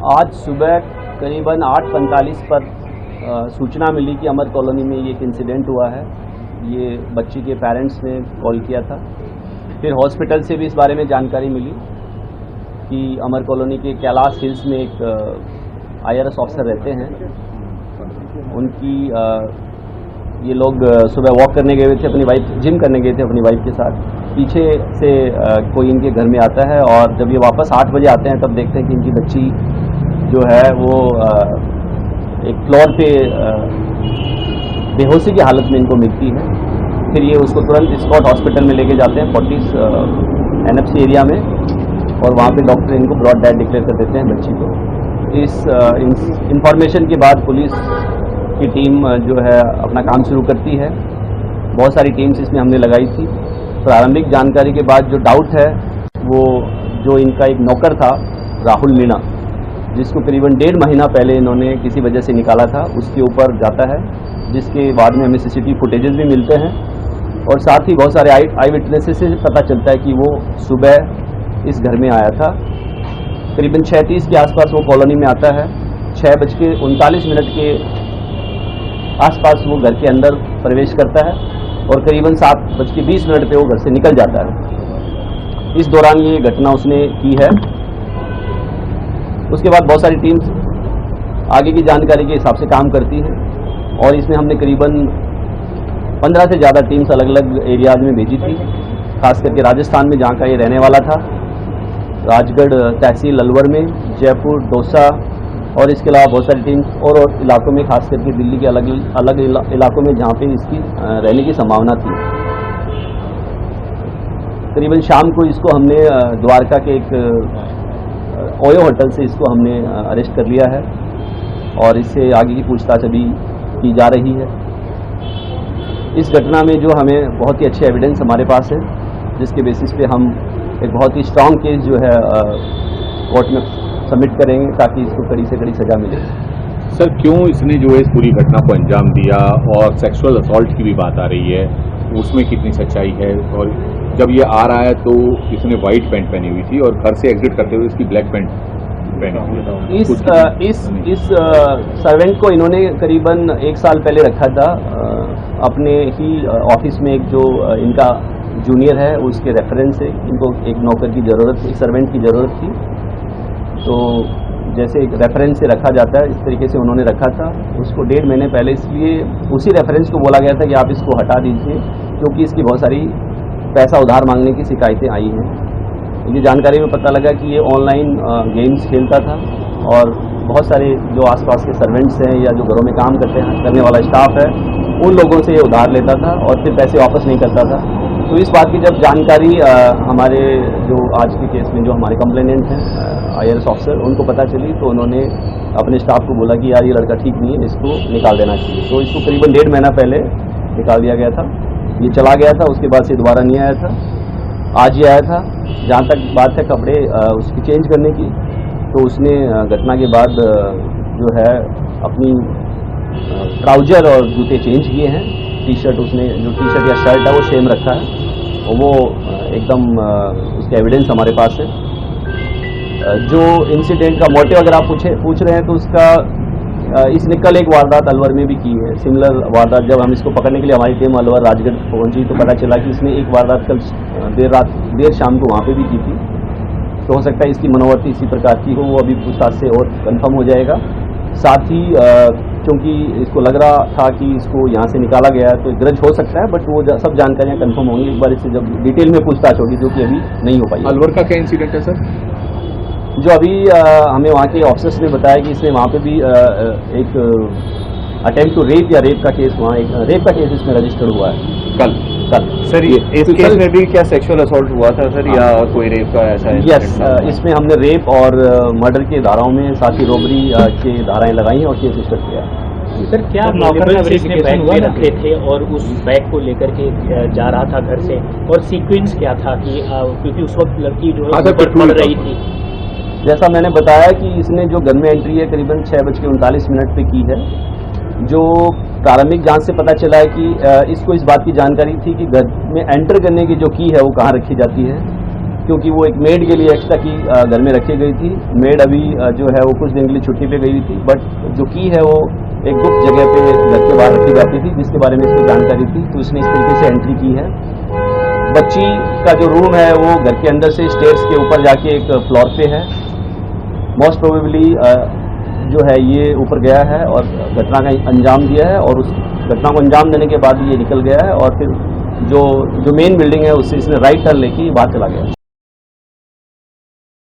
आज सुबह करीबन 8:45 पर सूचना मिली कि अमर कॉलोनी में ये एक इंसिडेंट हुआ है। ये बच्ची के पेरेंट्स ने कॉल किया था। फिर हॉस्पिटल से भी इस बारे में जानकारी मिली कि अमर कॉलोनी के कैलाश हिल्स में एक IRS ऑफिसर रहते हैं। उनकी ये लोग सुबह वॉक करने गए थे, अपनी वाइफ जिम करने गए थे अपनी वाइफ के साथ। पीछे से कोई इनके घर में आता है और जब ये वापस 8 बजे आते हैं तब देखते हैं कि इनकी बच्ची जो है वो एक फ्लोर पे बेहोशी की हालत में इनको मिलती है। फिर ये उसको तुरंत स्कॉट हॉस्पिटल में लेके जाते हैं 40 NFC एरिया में, और वहाँ पे डॉक्टर इनको ब्रॉड डेड डिक्लेयर कर देते हैं बच्ची को। इस इंफॉर्मेशन के बाद पुलिस की टीम जो है अपना काम शुरू करती है। बहुत सारी टीम्स इसमें हमने लगाई थी। प्रारंभिक जानकारी के बाद जो डाउट है वो जो इनका एक नौकर था राहुल मीणा, जिसको करीबन 1.5 महीना पहले इन्होंने किसी वजह से निकाला था, उसके ऊपर जाता है, जिसके बाद में हमें CCTV फुटेजेस भी मिलते हैं। और साथ ही बहुत सारे आई विटनेसेस से पता चलता है कि वो सुबह इस घर में आया था। करीबन 6:30 के आसपास वो कॉलोनी में आता है। 6:39 के आसपास वो घर के अंदर प्रवेश करता है और करीबन 7:20 पे वो घर से निकल जाता है। इस दौरान ये घटना उसने की है। उसके बाद बहुत सारी टीम्स आगे की जानकारी के हिसाब से काम करती हैं और इसमें हमने करीबन 15 से ज़्यादा टीम्स अलग अलग एरियाज में भेजी थी, खास करके राजस्थान में जहाँ का ये रहने वाला था, राजगढ़ तहसील अलवर में, जयपुर, दौसा, और इसके अलावा बहुत सारी टीम्स और इलाकों में, खास करके दिल्ली के अलग अलग इलाकों में जहाँ पे इसकी रहने की संभावना थी। करीबन शाम को इसको हमने द्वारका के एक ओयो होटल से इसको हमने अरेस्ट कर लिया है और इससे आगे की पूछताछ अभी की जा रही है। इस घटना में जो हमें बहुत ही अच्छे एविडेंस हमारे पास है, जिसके बेसिस पे हम एक बहुत ही स्ट्रांग केस जो है कोर्ट में सबमिट करेंगे ताकि इसको कड़ी से कड़ी सजा मिले। सर, क्यों इसने जो है इस पूरी घटना को अंजाम दिया, और सेक्सुअल असॉल्ट की भी बात आ रही है, उसमें कितनी सच्चाई है? और जब ये आ रहा है तो इसने वाइट पैंट पहनी हुई थी और घर से एग्जिट करते हुए इसकी ब्लैक पैंट पहनी हुई थी। इस सर्वेंट को इन्होंने करीबन 1 साल पहले रखा था अपने ही ऑफिस में। एक जो इनका जूनियर है उसके रेफरेंस से इनको एक नौकर की ज़रूरत थी, एक सर्वेंट की ज़रूरत थी, तो जैसे एक रेफरेंस से रखा जाता है इस तरीके से उन्होंने रखा था उसको 1.5 महीने पहले। इसलिए उसी रेफरेंस को बोला गया था कि आप इसको हटा दीजिए, क्योंकि इसकी बहुत सारी पैसा उधार मांगने की शिकायतें आई हैं। मुझे जानकारी में पता लगा कि ये ऑनलाइन गेम्स खेलता था और बहुत सारे जो आसपास के सर्वेंट्स हैं या जो घरों में काम करने वाला स्टाफ है उन लोगों से ये उधार लेता था और फिर पैसे वापस नहीं करता था। तो इस बात की जब जानकारी हमारे जो आज के केस में जो हमारे कंप्लेनेंट हैं IRS ऑफिसर, उनको पता चली तो उन्होंने अपने स्टाफ को बोला कि यार ये लड़का ठीक नहीं है, इसको निकाल देना चाहिए। तो इसको करीबन 1.5 महीना पहले निकाल दिया गया था। ये चला गया था, उसके बाद से दोबारा नहीं आया था, आज ही आया था। जहाँ तक बात है कपड़े उसकी चेंज करने की, तो उसने घटना के बाद जो है अपनी ट्राउजर और जूते चेंज किए हैं। टी-शर्ट उसने जो टी-शर्ट या शर्ट है वो सेम रखा है और वो एकदम उसके एविडेंस हमारे पास है। जो इंसिडेंट का मोटिव अगर आप पूछ रहे हैं तो उसका इसने कल एक वारदात अलवर में भी की है, सिमिलर वारदात। जब हम इसको पकड़ने के लिए हमारी टीम अलवर राजगढ़ पहुंची तो पता चला कि इसने एक वारदात कल देर शाम को वहाँ पे भी की थी। तो हो सकता है इसकी मनोवर्ती इसी प्रकार की हो, वो अभी पूछताछ से और कंफर्म हो जाएगा। साथ ही क्योंकि इसको लग रहा था कि इसको यहाँ से निकाला गया है तो ग्रज हो सकता है, बट वो सब जानकारियाँ कंफर्म होंगी एक बार इससे जब डिटेल में पूछताछ होगी, जो कि अभी नहीं हो पाई। अलवर का क्या इंसिडेंट है सर? जो अभी हमें वहाँ के ऑफिसर्स ने बताया कि इसने वहाँ पे भी एक अटेम्प्ट टू रेप या रेप का केस, वहाँ एक रेप का केस इसमें रजिस्टर्ड हुआ है कल। सर इस केस में भी क्या सेक्सुअल असॉल्ट हुआ था सर, या कोई रेप का ऐसा है? यस, इसमें हमने रेप और मर्डर के धाराओं में, साथ ही रॉबरी के धाराएं लगाई हैं और केस रजिस्टर किया है। सर, क्या बैग में रखे थे और उस बैग को लेकर के जा रहा था घर से, और सीक्वेंस क्या था कि क्योंकि उस वक्त लड़की जो है ऊपर पड़ रही थी? जैसा मैंने बताया कि इसने जो घर में एंट्री है करीबन 6:39 पे की है। जो प्रारंभिक जांच से पता चला है कि इसको इस बात की जानकारी थी कि घर में एंटर करने की जो की है वो कहाँ रखी जाती है। क्योंकि वो एक मेड के लिए एक्स्ट्रा की घर में रखी गई थी। मेड अभी जो है वो कुछ दिन के लिए छुट्टी पे गई हुई थी, बट जो की है वो एक गुप्त जगह पे घर के बाहर रखी जाती थी, जिसके बारे में इसको जानकारी थी, तो इसने इस तरीके से एंट्री की है। बच्ची का जो रूम है वो घर के अंदर से स्टेयर्स के ऊपर जाके एक फ्लोर पे है। मोस्ट प्रोबेबली जो है ये ऊपर गया है और घटना का अंजाम दिया है, और उस घटना को अंजाम देने के बाद ये निकल गया है, और फिर जो मेन बिल्डिंग है उससे इसने राइट टर्न लेके बाहर चला गया।